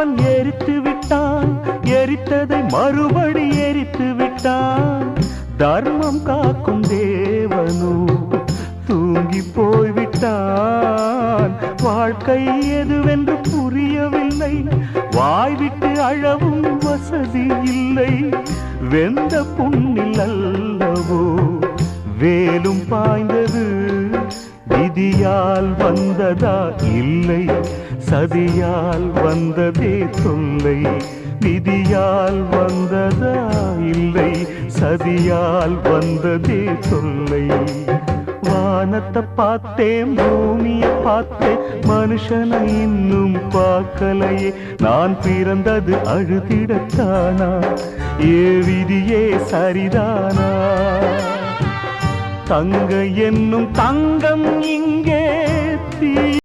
அவன் எரித்து விட்டான், எரித்ததை மறுபடி எரித்து விட்டான். தர்மம் காக்கும் தேவனோ தூங்கி போய்விட்டான். வாழ்க்கை எதுவென்று புரியவில்லை, வாய்விட்டு அழவும் வசதி இல்லை. வெந்த புண்ணில் அல்லவோ வேலும் பாய்ந்தது, விதியால் வந்ததா இல்லை சதியால் வந்ததே தொல்லை. விதியால் வந்ததா இல்லை சதியால் வந்ததே தொல்லை. வானத்தை பார்த்தேன், பூமியை பார்த்தேன், மனுஷனை இன்னும் பார்க்கலையே. நான் பிறந்தது அழுதிடத்தானா, ஏ விதியே சரிதானா? தங்க என்னும் தங்கம் இங்கே தீ